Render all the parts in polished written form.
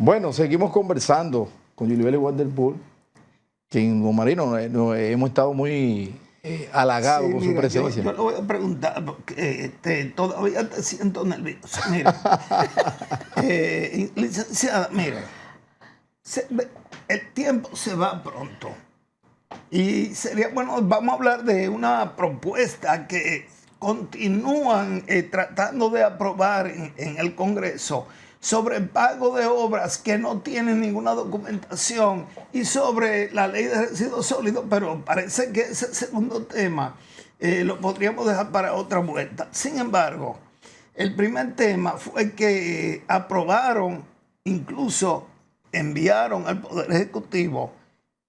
Bueno, seguimos conversando con Yulibeli Waterpool, que en Don Marino hemos estado muy halagados con su presencia. Yo le voy a preguntar, porque todavía te siento nervioso. Mira, licenciada, mira, el tiempo se va pronto. Y sería bueno, vamos a hablar de una propuesta que continúan tratando de aprobar en el Congreso sobre el pago de obras que no tienen ninguna documentación y sobre la ley de residuos sólidos, pero parece que ese segundo tema lo podríamos dejar para otra vuelta. Sin embargo, el primer tema fue que aprobaron, incluso enviaron al Poder Ejecutivo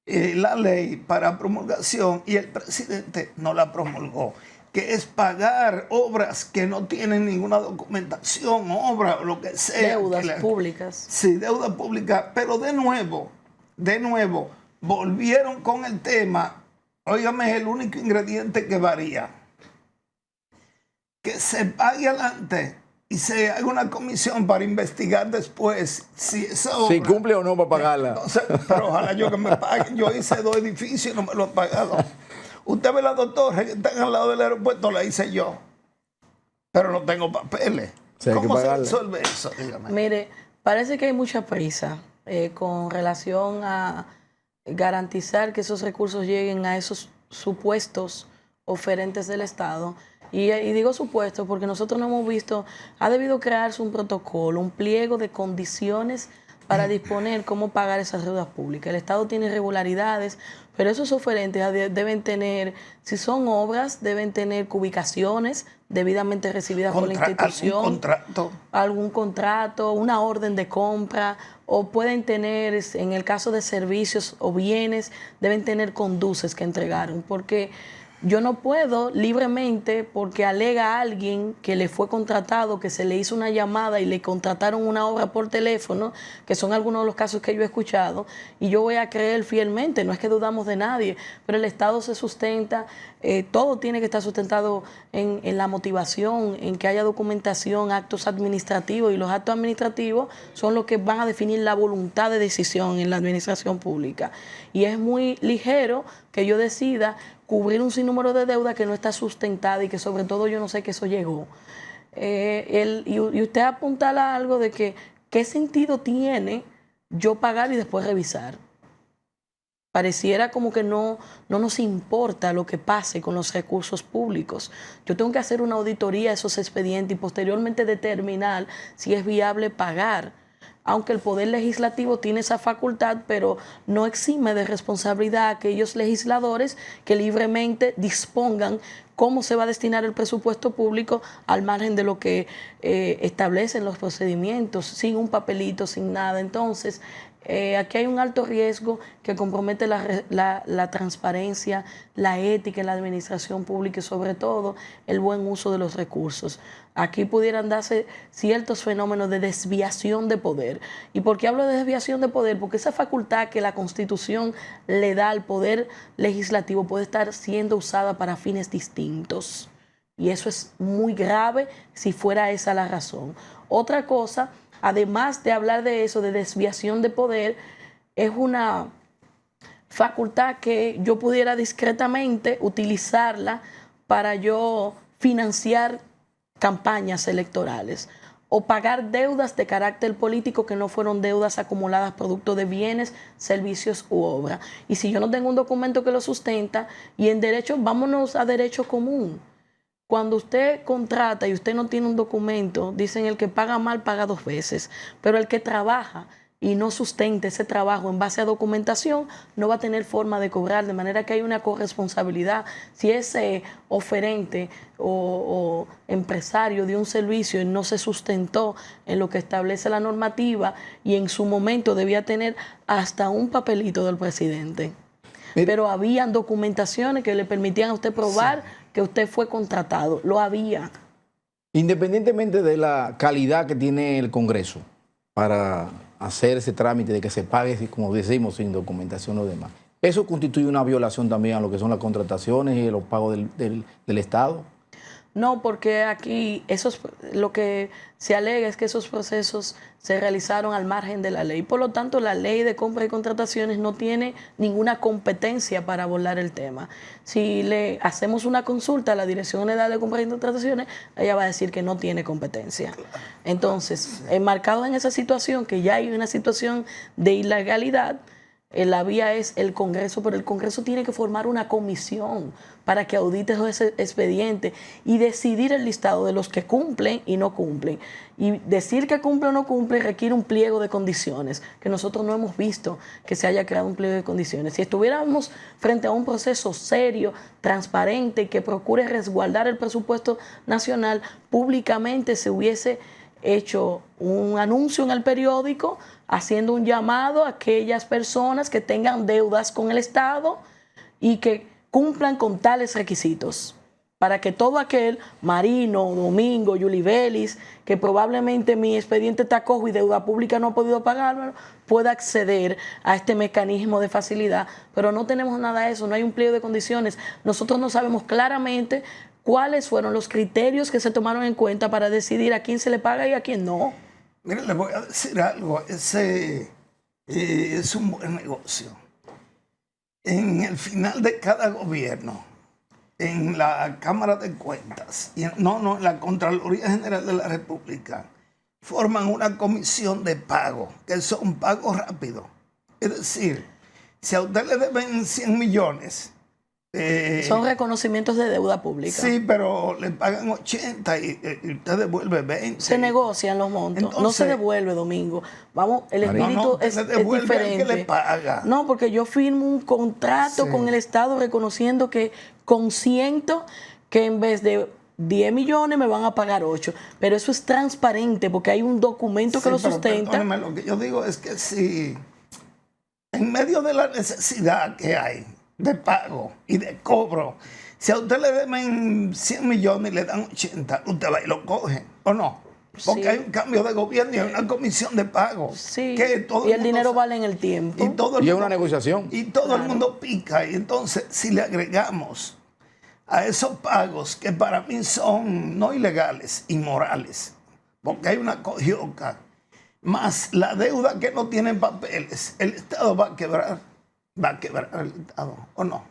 la ley para promulgación y el presidente no la promulgó, que es pagar obras que no tienen ninguna documentación, obra o lo que sea. Deudas públicas. Sí, deudas públicas, pero de nuevo, volvieron con el tema. Óigame, es el único ingrediente que varía. Que se pague adelante y se haga una comisión para investigar después si esa obra... Si cumple o no para pagarla. Entonces, pero ojalá yo que me paguen. Yo hice 2 edificios y no me lo han pagado. Usted ve la doctora que están al lado del aeropuerto, la hice yo. Pero no tengo papeles. Sí, ¿Cómo se resuelve eso? Dígame. Mire, parece que hay mucha prisa con relación a garantizar que esos recursos lleguen a esos supuestos oferentes del Estado. Y digo supuestos porque nosotros no hemos visto, ha debido crearse un protocolo, un pliego de condiciones para disponer cómo pagar esas deudas públicas. El Estado tiene irregularidades, pero esos oferentes deben tener, si son obras, deben tener ubicaciones debidamente recibidas por la institución. ¿Algún contrato? Una orden de compra, o pueden tener, en el caso de servicios o bienes, deben tener conduces que entregaron, porque yo no puedo libremente, porque alega a alguien que le fue contratado, que se le hizo una llamada y le contrataron una obra por teléfono, que son algunos de los casos que yo he escuchado, y yo voy a creer fielmente. No es que dudamos de nadie, pero el Estado se sustenta, todo tiene que estar sustentado en la motivación, en que haya documentación, actos administrativos, y los actos administrativos son los que van a definir la voluntad de decisión en la administración pública. Y es muy ligero que yo decida cubrir un sinnúmero de deuda que no está sustentada y que sobre todo yo no sé que eso llegó. Y usted apuntala algo de que qué sentido tiene yo pagar y después revisar. Pareciera como que no nos importa lo que pase con los recursos públicos. Yo tengo que hacer una auditoría a esos expedientes y posteriormente determinar si es viable pagar. Aunque el Poder Legislativo tiene esa facultad, pero no exime de responsabilidad a aquellos legisladores que libremente dispongan cómo se va a destinar el presupuesto público al margen de lo que establecen los procedimientos, sin un papelito, sin nada. Entonces, aquí hay un alto riesgo que compromete la transparencia, la ética en la administración pública y sobre todo el buen uso de los recursos. Aquí pudieran darse ciertos fenómenos de desviación de poder. ¿Y por qué hablo de desviación de poder? Porque esa facultad que la Constitución le da al Poder Legislativo puede estar siendo usada para fines distintos. Y eso es muy grave si fuera esa la razón. Otra cosa, además de hablar de eso, de desviación de poder, es una facultad que yo pudiera discretamente utilizarla para yo financiar campañas electorales o pagar deudas de carácter político que no fueron deudas acumuladas producto de bienes, servicios u obra. Y si yo no tengo un documento que lo sustenta, y en derecho, vámonos a derecho común. Cuando usted contrata y usted no tiene un documento, dicen el que paga mal paga 2 veces, pero el que trabaja y no sustente ese trabajo en base a documentación no va a tener forma de cobrar, de manera que hay una corresponsabilidad. Si ese oferente o empresario de un servicio no se sustentó en lo que establece la normativa y en su momento debía tener hasta un papelito del presidente. Pero habían documentaciones que le permitían a usted probar que usted fue contratado. Lo había. Independientemente de la calidad que tiene el Congreso para hacer ese trámite de que se pague, como decimos, sin documentación o demás, ¿eso constituye una violación también a lo que son las contrataciones y los pagos del Estado? No, porque aquí lo que se alega es que esos procesos se realizaron al margen de la ley. Por lo tanto, la ley de compra y contrataciones no tiene ninguna competencia para abordar el tema. Si le hacemos una consulta a la Dirección General de Compra y Contrataciones, ella va a decir que no tiene competencia. Entonces, enmarcado en esa situación, que ya hay una situación de ilegalidad, la vía es el Congreso, pero el Congreso tiene que formar una comisión para que audite ese expediente y decidir el listado de los que cumplen y no cumplen. Y decir que cumple o no cumple requiere un pliego de condiciones, que nosotros no hemos visto que se haya creado un pliego de condiciones. Si estuviéramos frente a un proceso serio, transparente, que procure resguardar el presupuesto nacional, públicamente se hubiese hecho un anuncio en el periódico haciendo un llamado a aquellas personas que tengan deudas con el Estado y que cumplan con tales requisitos, para que todo aquel, Marino, Domingo, Yuli Vélez, que probablemente mi expediente está cojo y deuda pública no ha podido pagarlo, pueda acceder a este mecanismo de facilidad. Pero no tenemos nada de eso, no hay un pliego de condiciones. Nosotros no sabemos claramente cuáles fueron los criterios que se tomaron en cuenta para decidir a quién se le paga y a quién no. Mire, le voy a decir algo. Ese es un buen negocio. En el final de cada gobierno, en la Cámara de Cuentas, en la Contraloría General de la República, forman una comisión de pago, que son pagos rápidos. Es decir, si a usted le deben 100 millones, son reconocimientos de deuda pública. Sí, pero le pagan 80 y usted devuelve 20. Se negocian los montos. Entonces, no se devuelve, Domingo. Vamos, el espíritu es diferente. Que le paga. No, porque yo firmo un contrato con el Estado reconociendo que consiento que en vez de 10 millones me van a pagar 8. Pero eso es transparente porque hay un documento que lo sustenta. Perdóneme, lo que yo digo es que si en medio de la necesidad que hay de pago y de cobro, si a usted le deben 100 millones y le dan 80, usted va y lo coge, ¿o no? Porque hay un cambio de gobierno y hay una comisión de pago. Sí, que todo y el dinero vale en el tiempo. Y es una negociación. Y todo el mundo pica. Y entonces, si le agregamos a esos pagos que para mí son no ilegales, inmorales, porque hay una cojioca, más la deuda que no tiene papeles, el Estado va a quebrar el Estado, ¿o no?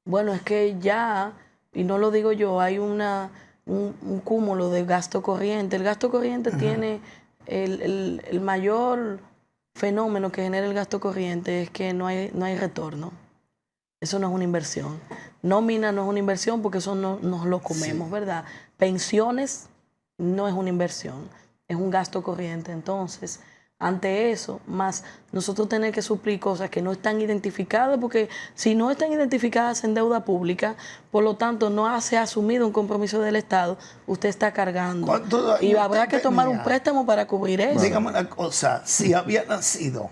Bueno, es que ya, y no lo digo yo, hay un cúmulo de gasto corriente. El gasto corriente tiene el mayor fenómeno que genera el gasto corriente es que no hay retorno. Eso no es una inversión. Nómina no es una inversión porque eso no nos lo comemos, ¿verdad? Pensiones no es una inversión, es un gasto corriente. Entonces, ante eso, más nosotros tener que suplir cosas que no están identificadas, porque si no están identificadas en deuda pública, por lo tanto no se ha asumido un compromiso del Estado, usted está cargando. Y habrá que tomar un préstamo para cubrir eso. Dígame una cosa, si había nacido,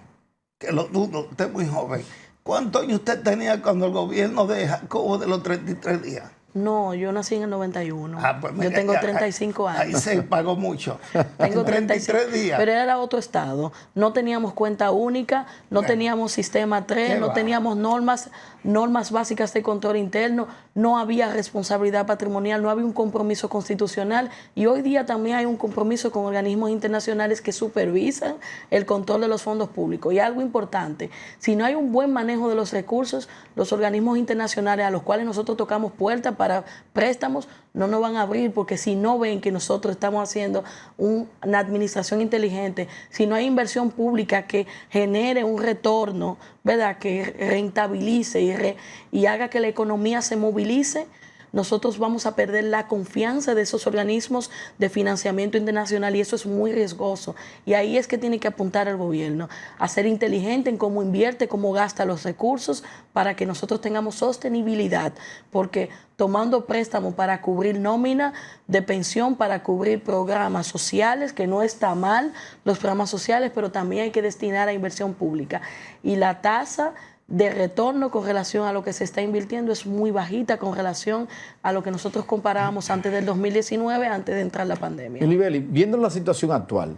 que lo dudo, usted es muy joven, ¿cuántos años usted tenía cuando el gobierno de Jacobo de los 33 días? No, yo nací en el 91. Pues yo tengo 35 años. Ahí se pagó mucho. Tengo 33 días. Pero era otro estado. No teníamos cuenta única, no teníamos sistema 3, no teníamos normas básicas de control interno, no había responsabilidad patrimonial, no había un compromiso constitucional y hoy día también hay un compromiso con organismos internacionales que supervisan el control de los fondos públicos. Y algo importante, si no hay un buen manejo de los recursos, los organismos internacionales a los cuales nosotros tocamos puertas para préstamos no nos van a abrir, porque si no ven que nosotros estamos haciendo una administración inteligente, si no hay inversión pública que genere un retorno, ¿verdad?, que rentabilice y haga que la economía se movilice, nosotros vamos a perder la confianza de esos organismos de financiamiento internacional y eso es muy riesgoso. Y ahí es que tiene que apuntar el gobierno, a ser inteligente en cómo invierte, cómo gasta los recursos para que nosotros tengamos sostenibilidad, porque tomando préstamo para cubrir nómina de pensión, para cubrir programas sociales, que no está mal los programas sociales, pero también hay que destinar a inversión pública. Y la tasa de retorno con relación a lo que se está invirtiendo es muy bajita con relación a lo que nosotros comparábamos antes del 2019, antes de entrar la pandemia. Yulibeli, viendo la situación actual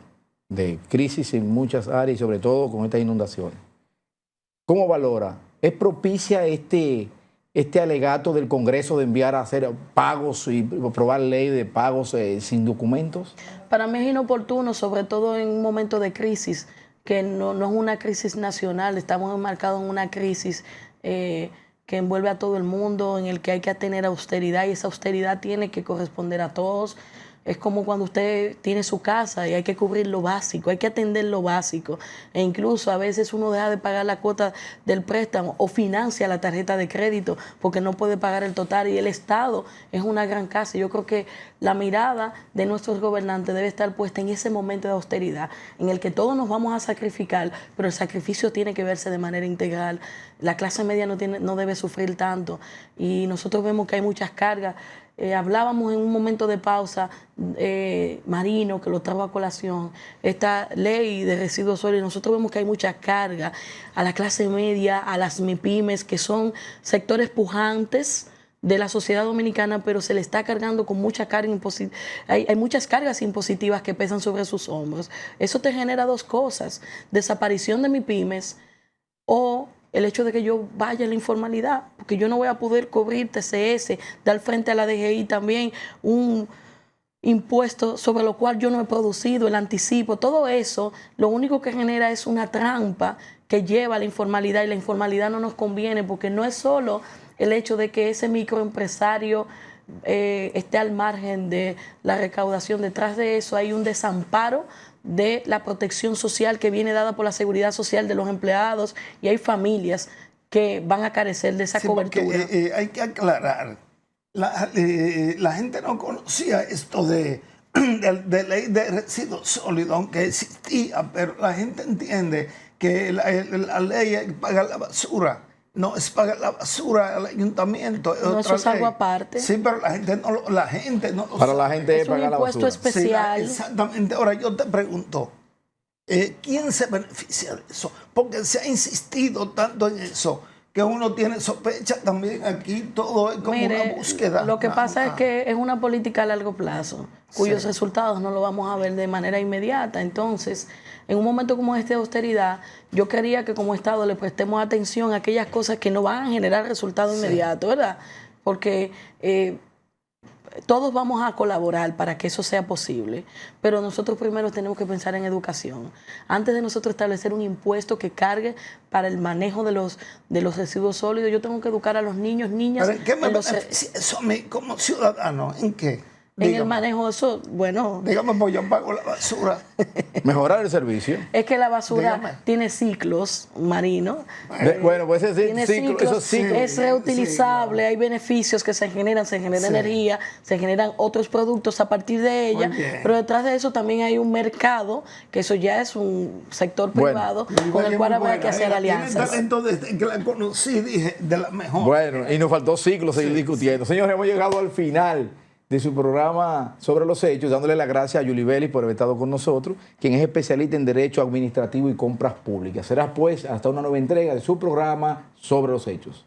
de crisis en muchas áreas y sobre todo con estas inundaciones, ¿cómo valora? ¿Es propicia este alegato del Congreso de enviar a hacer pagos y aprobar ley de pagos sin documentos? Para mí es inoportuno, sobre todo en un momento de crisis, que no es una crisis nacional, estamos enmarcados en una crisis que envuelve a todo el mundo, en el que hay que tener austeridad y esa austeridad tiene que corresponder a todos. Es como cuando usted tiene su casa y hay que cubrir lo básico, hay que atender lo básico. E incluso a veces uno deja de pagar la cuota del préstamo o financia la tarjeta de crédito porque no puede pagar el total. Y el Estado es una gran casa. Yo creo que la mirada de nuestros gobernantes debe estar puesta en ese momento de austeridad, en el que todos nos vamos a sacrificar, pero el sacrificio tiene que verse de manera integral. La clase media no debe sufrir tanto. Y nosotros vemos que hay muchas cargas. Hablábamos en un momento de pausa, Marino, que lo trajo a colación, esta ley de residuos sólidos. Nosotros vemos que hay mucha carga a la clase media, a las MIPYMES, que son sectores pujantes de la sociedad dominicana, pero se le está cargando con mucha carga impositiva. Hay muchas cargas impositivas que pesan sobre sus hombros. Eso te genera dos cosas: desaparición de MIPYMES o el hecho de que yo vaya a la informalidad, porque yo no voy a poder cubrir TCS, dar frente a la DGI también un impuesto sobre lo cual yo no he producido, el anticipo. Todo eso lo único que genera es una trampa que lleva a la informalidad, y la informalidad no nos conviene, porque no es solo el hecho de que ese microempresario esté al margen de la recaudación. Detrás de eso hay un desamparo de la protección social que viene dada por la seguridad social de los empleados, y hay familias que van a carecer de esa cobertura. Porque, hay que aclarar, la gente no conocía esto de ley de residuos sólidos, aunque existía, pero la gente entiende que la ley es pagar la basura. No es pagar la basura al ayuntamiento. No, eso es algo aparte. Sí, pero la gente no lo Para sabe. la gente es pagar la basura. un impuesto especial. Sí, exactamente. Ahora yo te pregunto, ¿quién se beneficia de eso? Porque se ha insistido tanto en eso que uno tiene sospecha también. Aquí todo es como una búsqueda. Lo que pasa es que es una política a largo plazo, cuyos resultados no lo vamos a ver de manera inmediata. Entonces, en un momento como este de austeridad, yo quería que como Estado le prestemos atención a aquellas cosas que no van a generar resultados inmediatos, ¿verdad? Porque todos vamos a colaborar para que eso sea posible, pero nosotros primero tenemos que pensar en educación. Antes de nosotros establecer un impuesto que cargue para el manejo de los residuos sólidos, yo tengo que educar a los niños, niñas. ¿Pero en qué me beneficia eso a mí como ciudadano? ¿En qué? En el manejo de eso, bueno. Dígame, pues yo pago la basura. Mejorar el servicio. Es que la basura tiene ciclos, Marino. Bueno, pues ese Tiene ciclos, es reutilizable, hay beneficios que se genera energía, se generan otros productos a partir de ella, pero detrás de eso también hay un mercado, que eso ya es un sector privado, con el cual habrá que hacer alianzas. Tiene talento desde que la conocí, dije, de la mejor. Bueno, y nos faltó siglos seguir discutiendo. Señores, hemos llegado al final de su programa Sobre los Hechos, dándole las gracias a Yuli Vélez por haber estado con nosotros, quien es especialista en Derecho Administrativo y Compras Públicas. Será pues hasta una nueva entrega de su programa Sobre los Hechos.